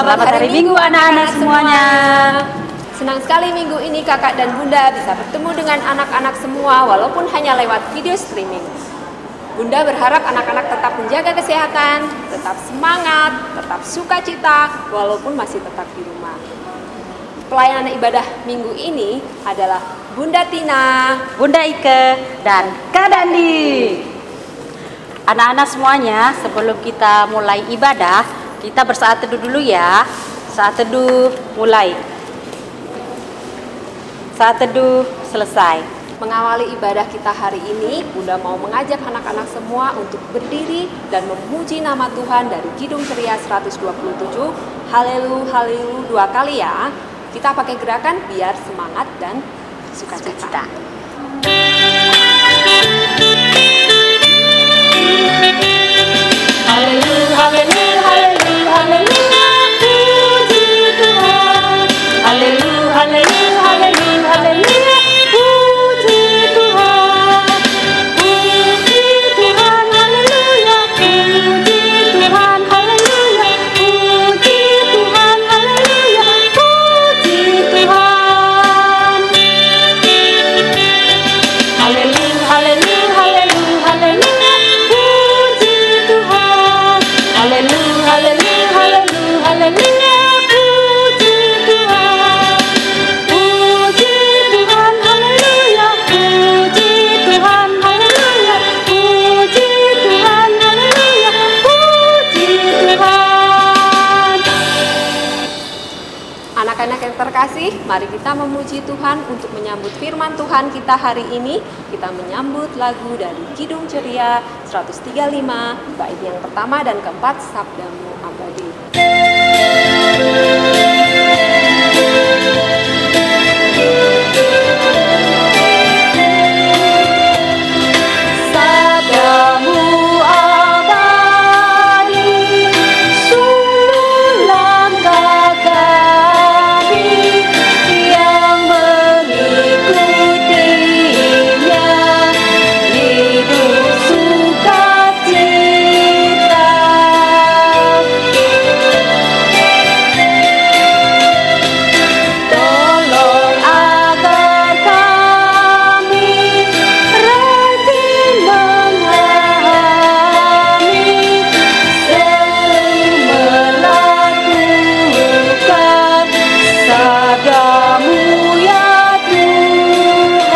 Selamat hari Minggu anak-anak semuanya. Senang sekali minggu ini kakak dan bunda bisa bertemu dengan anak-anak semua walaupun hanya lewat video streaming. Bunda berharap anak-anak tetap menjaga kesehatan, tetap semangat, tetap sukacita walaupun masih tetap di rumah. Pelayanan ibadah minggu ini adalah Bunda Tina, Bunda Ike, dan Kak Dandi. Anak-anak semuanya, sebelum kita mulai ibadah, kita bersaat teduh dulu ya. Saat teduh mulai. Saat teduh selesai. Mengawali ibadah kita hari ini, Bunda mau mengajak anak-anak semua untuk berdiri dan memuji nama Tuhan dari Kidung Ceria 127. Haleluya, haleluya 2 kali ya. Kita pakai gerakan biar semangat dan sukacita. Haleluya, haleluya, haleluya, haleluya, puji Tuhan. Haleluya, haleluya, haleluya, haleluya, puji Tuhan. Puji Tuhan, haleluya, puji Tuhan, haleluya, puji Tuhan, haleluya, puji Tuhan. Haleluya, haleluya, haleluya, haleluya, puji Tuhan. Haleluya, haleluya, haleluya, haleluya, puji Tuhan. Puji Tuhan, haleluya, puji Tuhan, haleluya, puji Tuhan, haleluya, puji Tuhan. Anak-anak yang terkasih, mari kita memuji Tuhan untuk menyambut firman Tuhan kita hari ini. Kita menyambut lagu dari Kidung Ceria 135, bait yang pertama dan keempat, Sabdamu Abadi. Sabdamu abadi, sungguh langkah kami yang mengikutinya, hidup sukacita. Tolong agar kami rajin memahami, sering melakukan sabdamu ya Tuhan.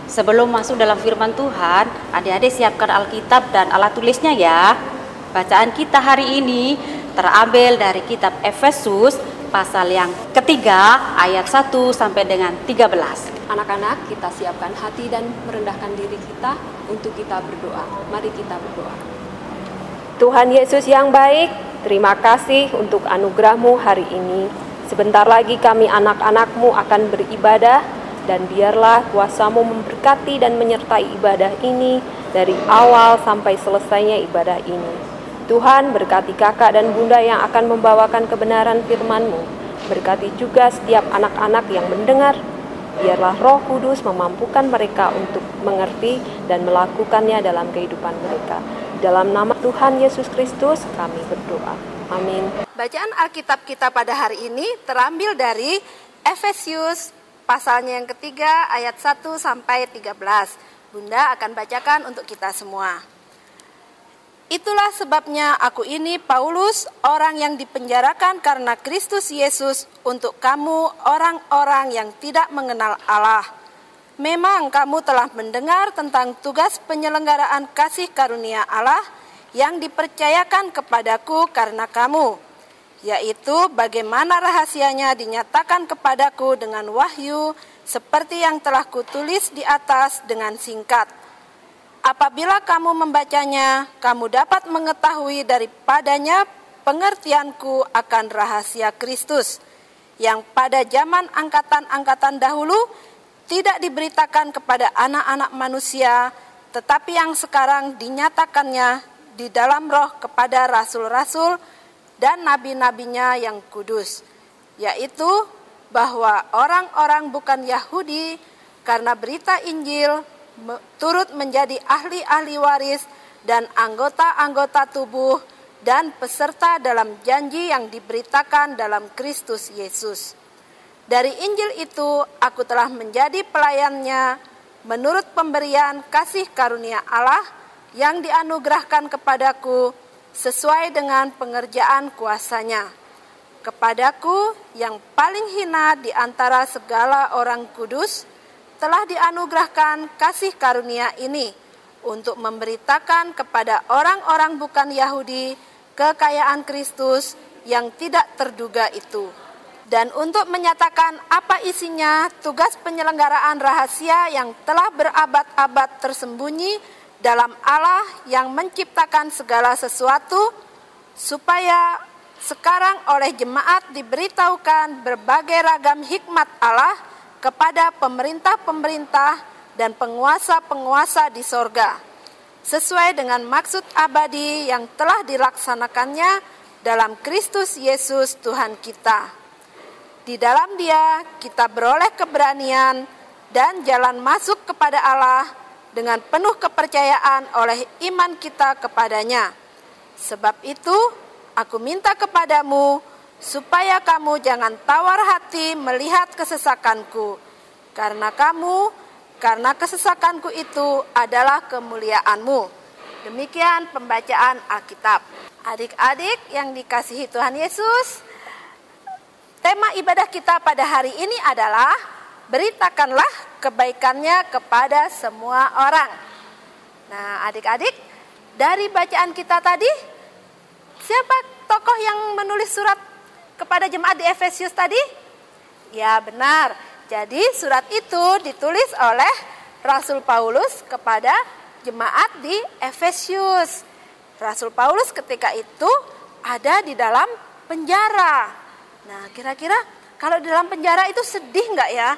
Sebelum masuk dalam firman Tuhan, adik-adik siapkan Alkitab dan alat tulisnya ya. Bacaan kita hari ini terambil dari kitab Efesus pasal yang ketiga ayat 1 sampai dengan 13. Anak-anak, kita siapkan hati dan merendahkan diri kita untuk kita berdoa. Mari kita berdoa. Tuhan Yesus yang baik, terima kasih untuk anugerah-Mu hari ini. Sebentar lagi kami anak-anak-Mu akan beribadah, dan biarlah kuasa-Mu memberkati dan menyertai ibadah ini dari awal sampai selesainya ibadah ini. Tuhan, berkati kakak dan bunda yang akan membawakan kebenaran firman-Mu. Berkati juga setiap anak-anak yang mendengar. Biarlah Roh Kudus memampukan mereka untuk mengerti dan melakukannya dalam kehidupan mereka. Dalam nama Tuhan Yesus Kristus kami berdoa. Amin. Bacaan Alkitab kita pada hari ini terambil dari Efesus pasalnya yang ketiga ayat 1 sampai 13. Bunda akan bacakan untuk kita semua. Itulah sebabnya aku ini Paulus, orang yang dipenjarakan karena Kristus Yesus, untuk kamu orang-orang yang tidak mengenal Allah. Memang kamu telah mendengar tentang tugas penyelenggaraan kasih karunia Allah yang dipercayakan kepadaku karena kamu, yaitu bagaimana rahasianya dinyatakan kepadaku dengan wahyu, seperti yang telah kutulis di atas dengan singkat. Apabila kamu membacanya, kamu dapat mengetahui daripadanya pengertianku akan rahasia Kristus, yang pada zaman angkatan-angkatan dahulu tidak diberitakan kepada anak-anak manusia, tetapi yang sekarang dinyatakannya di dalam roh kepada rasul-rasul dan nabi-nabinya yang kudus, yaitu bahwa orang-orang bukan Yahudi karena berita Injil turut menjadi ahli-ahli waris dan anggota-anggota tubuh dan peserta dalam janji yang diberitakan dalam Kristus Yesus. Dari Injil itu aku telah menjadi pelayannya menurut pemberian kasih karunia Allah yang dianugerahkan kepadaku sesuai dengan pengerjaan kuasa-Nya. Kepadaku yang paling hina di antara segala orang kudus telah dianugerahkan kasih karunia ini untuk memberitakan kepada orang-orang bukan Yahudi kekayaan Kristus yang tidak terduga itu, dan untuk menyatakan apa isinya tugas penyelenggaraan rahasia yang telah berabad-abad tersembunyi dalam Allah yang menciptakan segala sesuatu, supaya sekarang oleh jemaat diberitahukan berbagai ragam hikmat Allah kepada pemerintah-pemerintah dan penguasa-penguasa di sorga, sesuai dengan maksud abadi yang telah dilaksanakannya dalam Kristus Yesus Tuhan kita. Di dalam Dia kita beroleh keberanian dan jalan masuk kepada Allah dengan penuh kepercayaan oleh iman kita kepadanya. Sebab itu, aku minta kepadamu supaya kamu jangan tawar hati melihat kesesakanku, karena kesesakanku itu adalah kemuliaanmu. Demikian pembacaan Alkitab. Adik-adik yang dikasihi Tuhan Yesus, tema ibadah kita pada hari ini adalah beritakanlah kebaikannya kepada semua orang. Nah, adik-adik, dari bacaan kita tadi, siapa tokoh yang menulis surat kepada jemaat di Efesus tadi? Ya, benar. Jadi surat itu ditulis oleh Rasul Paulus kepada jemaat di Efesus. Rasul Paulus ketika itu ada di dalam penjara. Nah, kira-kira kalau di dalam penjara itu sedih nggak ya?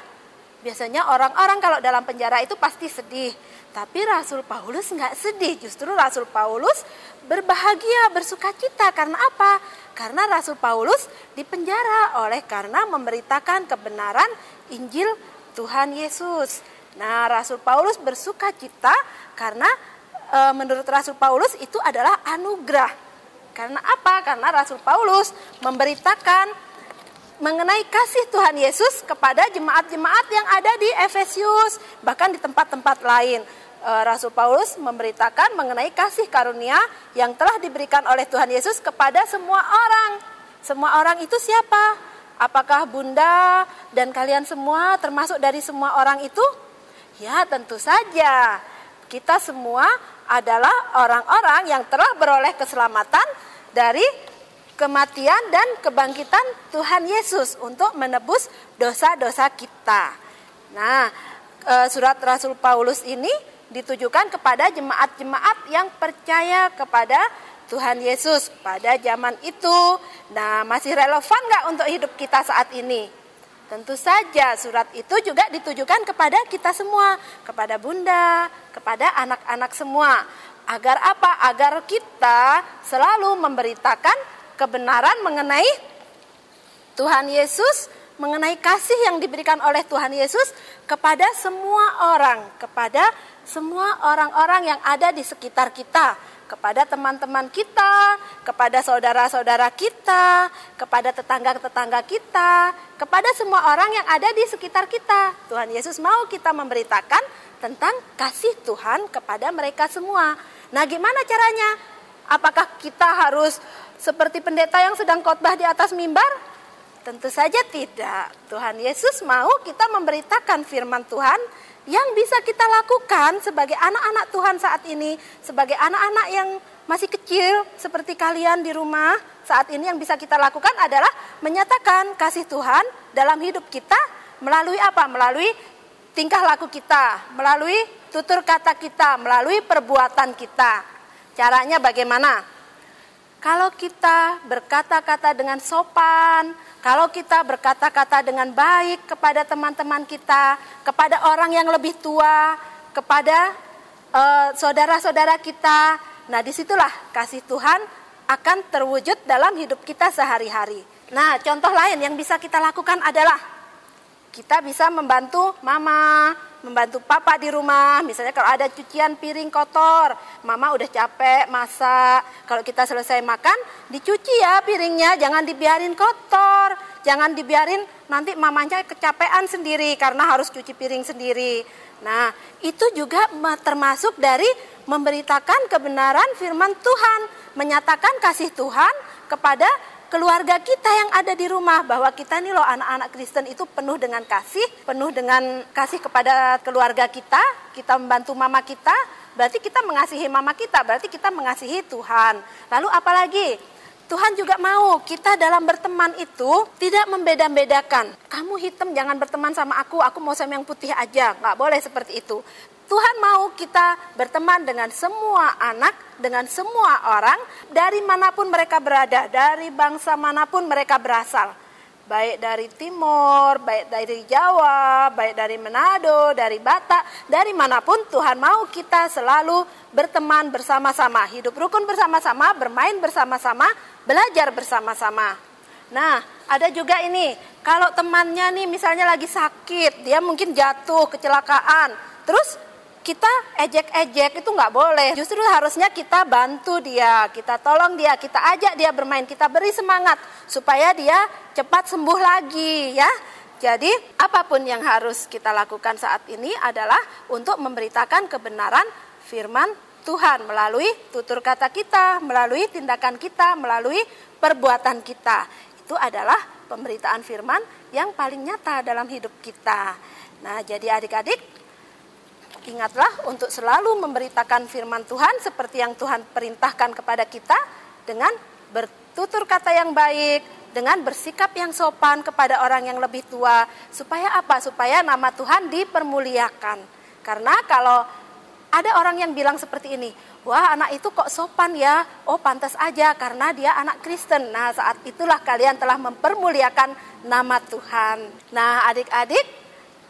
Biasanya orang-orang kalau dalam penjara itu pasti sedih. Tapi Rasul Paulus nggak sedih. Justru Rasul Paulus berbahagia, bersukacita. Karena apa? Karena Rasul Paulus dipenjara karena memberitakan kebenaran Injil Tuhan Yesus. Nah, Rasul Paulus bersukacita karena menurut Rasul Paulus itu adalah anugerah. Karena apa? Karena Rasul Paulus memberitakan mengenai kasih Tuhan Yesus kepada jemaat-jemaat yang ada di Efesus, bahkan di tempat-tempat lain. Rasul Paulus memberitakan mengenai kasih karunia yang telah diberikan oleh Tuhan Yesus kepada semua orang. Semua orang itu siapa? Apakah Bunda dan kalian semua termasuk dari semua orang itu? Ya, tentu saja. Kita semua adalah orang-orang yang telah beroleh keselamatan dari kematian dan kebangkitan Tuhan Yesus untuk menebus dosa-dosa kita. Nah, surat Rasul Paulus ini ditujukan kepada jemaat-jemaat yang percaya kepada Tuhan Yesus pada zaman itu. Nah, masih relevan nggak untuk hidup kita saat ini? Tentu saja surat itu juga ditujukan kepada kita semua, kepada Bunda, kepada anak-anak semua. Agar apa? Agar kita selalu memberitakan kebenaran mengenai Tuhan Yesus, mengenai kasih yang diberikan oleh Tuhan Yesus kepada semua orang, kepada semua orang-orang yang ada di sekitar kita, kepada teman-teman kita, kepada saudara-saudara kita, kepada tetangga-tetangga kita, kepada semua orang yang ada di sekitar kita. Tuhan Yesus mau kita memberitakan tentang kasih Tuhan kepada mereka semua. Nah, gimana caranya? Apakah kita harus seperti pendeta yang sedang khotbah di atas mimbar? Tentu saja tidak. Tuhan Yesus mau kita memberitakan firman Tuhan yang bisa kita lakukan sebagai anak-anak Tuhan saat ini, sebagai anak-anak yang masih kecil seperti kalian di rumah saat ini. Yang bisa kita lakukan adalah menyatakan kasih Tuhan dalam hidup kita melalui apa? Melalui tingkah laku kita, melalui tutur kata kita, melalui perbuatan kita. Caranya bagaimana? Kalau kita berkata-kata dengan sopan, kalau kita berkata-kata dengan baik kepada teman-teman kita, kepada orang yang lebih tua, kepada saudara-saudara kita, nah disitulah kasih Tuhan akan terwujud dalam hidup kita sehari-hari. Nah, contoh lain yang bisa kita lakukan adalah kita bisa membantu mama, membantu papa di rumah. Misalnya kalau ada cucian piring kotor, mama udah capek masak. Kalau kita selesai makan, dicuci ya piringnya, jangan dibiarin kotor. Jangan dibiarin nanti mamanya kecapean sendiri karena harus cuci piring sendiri. Nah, itu juga termasuk dari memberitakan kebenaran firman Tuhan, menyatakan kasih Tuhan kepada keluarga kita yang ada di rumah, bahwa kita nih loh anak-anak Kristen itu penuh dengan kasih kepada keluarga kita membantu mama kita, berarti kita mengasihi mama kita, berarti kita mengasihi Tuhan. Lalu apalagi? Tuhan juga mau kita dalam berteman itu tidak membeda-bedakan. Kamu hitam jangan berteman sama aku mau sama yang putih aja, nggak boleh seperti itu. Tuhan mau kita berteman dengan semua anak, dengan semua orang, dari manapun mereka berada, dari bangsa manapun mereka berasal. Baik dari Timur, baik dari Jawa, baik dari Manado, dari Batak, dari manapun Tuhan mau kita selalu berteman bersama-sama, hidup rukun bersama-sama, bermain bersama-sama, belajar bersama-sama. Nah, ada juga ini, kalau temannya nih misalnya lagi sakit, dia mungkin jatuh, kecelakaan, terus kita ejek-ejek itu nggak boleh. Justru harusnya kita bantu dia, kita tolong dia, kita ajak dia bermain, kita beri semangat supaya dia cepat sembuh lagi ya. Jadi apapun yang harus kita lakukan saat ini adalah untuk memberitakan kebenaran firman Tuhan melalui tutur kata kita, melalui tindakan kita, melalui perbuatan kita. Itu adalah pemberitaan firman yang paling nyata dalam hidup kita. Nah, jadi adik-adik, ingatlah untuk selalu memberitakan firman Tuhan seperti yang Tuhan perintahkan kepada kita, dengan bertutur kata yang baik, dengan bersikap yang sopan kepada orang yang lebih tua. Supaya apa? Supaya nama Tuhan dipermuliakan. Karena kalau ada orang yang bilang seperti ini, wah anak itu kok sopan ya, oh pantas aja karena dia anak Kristen. Nah, saat itulah kalian telah mempermuliakan nama Tuhan. Nah, adik-adik,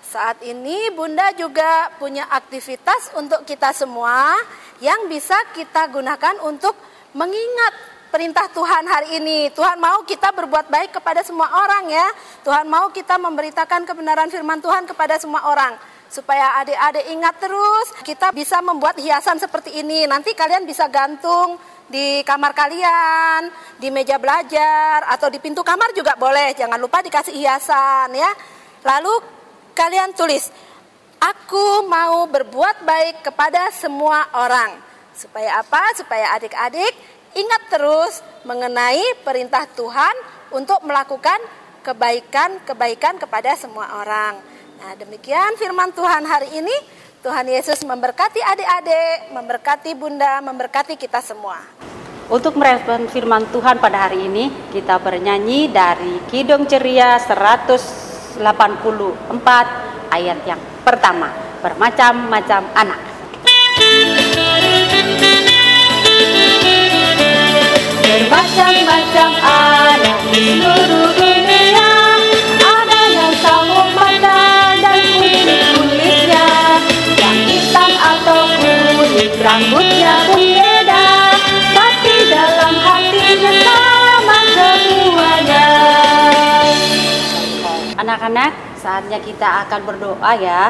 saat ini Bunda juga punya aktivitas untuk kita semua yang bisa kita gunakan untuk mengingat perintah Tuhan hari ini. Tuhan mau kita berbuat baik kepada semua orang ya. Tuhan mau kita memberitakan kebenaran firman Tuhan kepada semua orang. Supaya adik-adik ingat terus, kita bisa membuat hiasan seperti ini. Nanti kalian bisa gantung di kamar kalian, di meja belajar, atau di pintu kamar juga boleh. Jangan lupa dikasih hiasan ya. Lalu kalian tulis, aku mau berbuat baik kepada semua orang. Supaya apa? Supaya adik-adik ingat terus mengenai perintah Tuhan untuk melakukan kebaikan-kebaikan kepada semua orang. Nah, demikian firman Tuhan hari ini. Tuhan Yesus memberkati adik-adik, memberkati Bunda, memberkati kita semua. Untuk merespon firman Tuhan pada hari ini, kita bernyanyi dari Kidung Ceria 184 ayat yang pertama, bermacam-macam anak. Bermacam-macam anak di seluruh dunia, ada yang sanggup mata dan kulit-kulitnya, yang hitam atau kulit rambutnya pun beda, tapi dalam hatinya sama semuanya. Anak-anak, saatnya kita akan berdoa ya.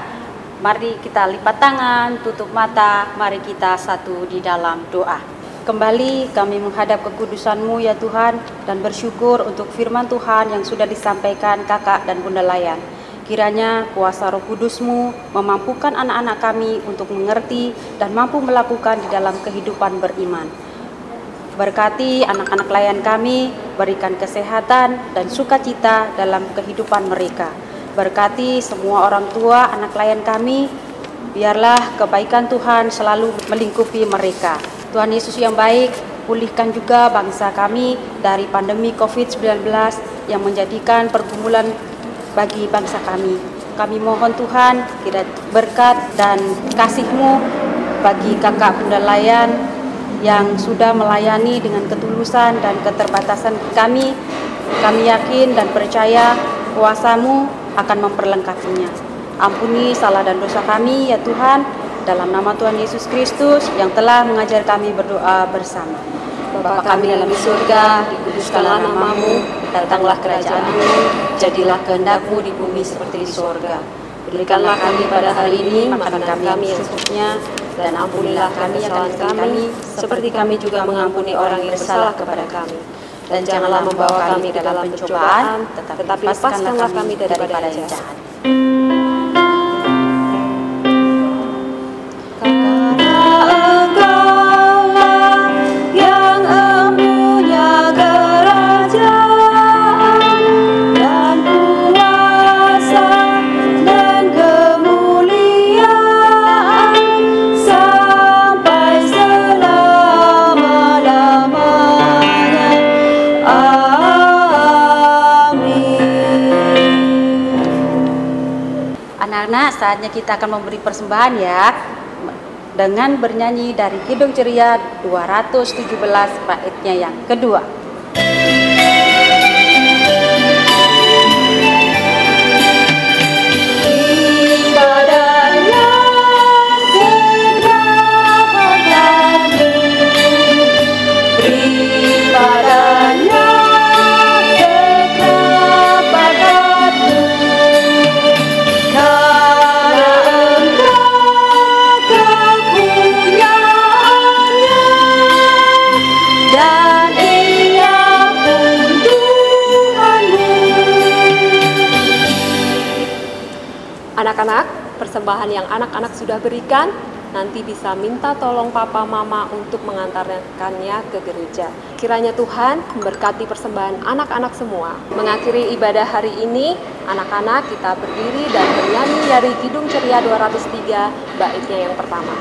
Mari kita lipat tangan, tutup mata, mari kita satu di dalam doa. Kembali kami menghadap kekudusan-Mu ya Tuhan, dan bersyukur untuk firman Tuhan yang sudah disampaikan kakak dan Bunda Layan. Kiranya kuasa Roh Kudus-Mu memampukan anak-anak kami untuk mengerti dan mampu melakukan di dalam kehidupan beriman. Berkati anak-anak layan kami, berikan kesehatan dan sukacita dalam kehidupan mereka. Berkati semua orang tua anak layan kami, biarlah kebaikan Tuhan selalu melingkupi mereka. Tuhan Yesus yang baik, pulihkan juga bangsa kami dari pandemi COVID-19 yang menjadikan pergumulan bagi bangsa kami. Kami mohon Tuhan, kiranya berkat dan kasih-Mu bagi kakak Bunda Layan yang sudah melayani dengan ketulusan dan keterbatasan kami. Kami yakin dan percaya kuasa-Mu akan memperlengkapinya. Ampuni salah dan dosa kami ya Tuhan, dalam nama Tuhan Yesus Kristus yang telah mengajar kami berdoa bersama. Bapa kami dalam surga, dikuduskanlah nama-Mu, datanglah kerajaan-Mu, jadilah kehendak-Mu di bumi seperti di surga. Berikanlah kami pada hari ini makanan kami yang secukupnya, dan ampunilah kami kesalahan kami, seperti kami juga mengampuni orang yang bersalah kepada kami. Dan janganlah membawa kami ke dalam pencobaan, tetapi lepaskanlah kami daripada yang jahat. Anak-anak, saatnya kita akan memberi persembahan ya, dengan bernyanyi dari Kidung Ceria 217 baitnya yang kedua. Anak-anak, persembahan yang anak-anak sudah berikan, nanti bisa minta tolong papa mama untuk mengantarkannya ke gereja. Kiranya Tuhan memberkati persembahan anak-anak semua. Mengakhiri ibadah hari ini, anak-anak kita berdiri dan bernyanyi dari Kidung Ceria 203, baitnya yang pertama.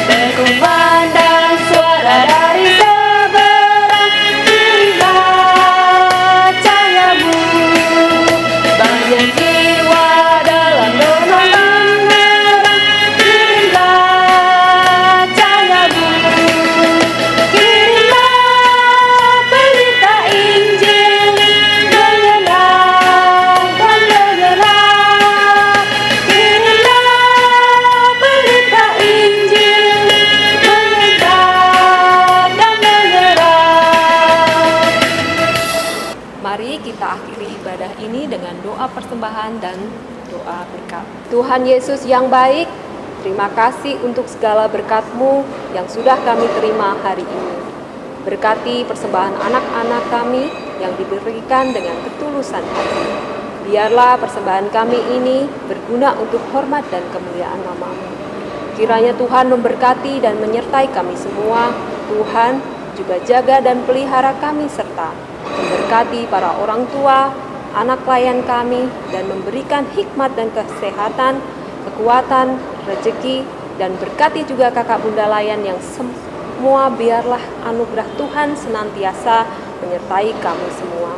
Berkumandang suara dari seberang, cirilah cahayamu, banyak jiwa dalam dosa menerang, cirilah cahayamu, kirimlah berita Injil, menyenang dan menyerah, kirimlah berita Injil. Mari kita akhiri ibadah ini dengan doa persembahan dan doa berkat. Tuhan Yesus yang baik, terima kasih untuk segala berkat-Mu yang sudah kami terima hari ini. Berkati persembahan anak-anak kami yang diberikan dengan ketulusan hati. Biarlah persembahan kami ini berguna untuk hormat dan kemuliaan nama-Mu. Kiranya Tuhan memberkati dan menyertai kami semua. Tuhan juga jaga dan pelihara kami serta memberkati para orang tua, anak pelayan kami, dan memberikan hikmat dan kesehatan, kekuatan, rezeki, dan berkati juga kakak bunda layan yang semua biarlah anugerah Tuhan senantiasa menyertai kami semua.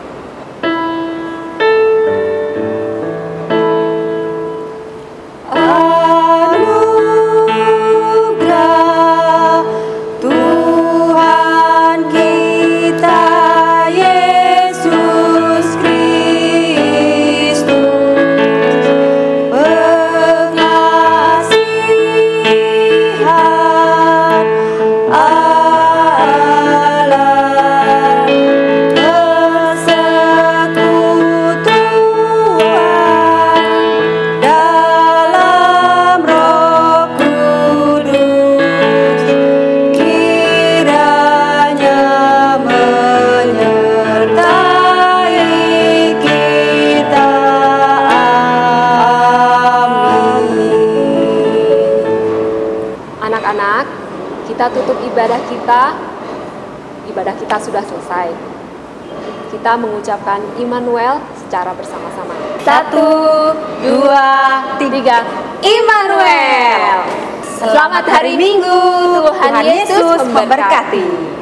Anak-anak, kita tutup ibadah kita. Ibadah kita sudah selesai. Kita mengucapkan Immanuel secara bersama-sama. 1, 2, 3, Immanuel. Selamat hari Minggu, Tuhan Yesus memberkati.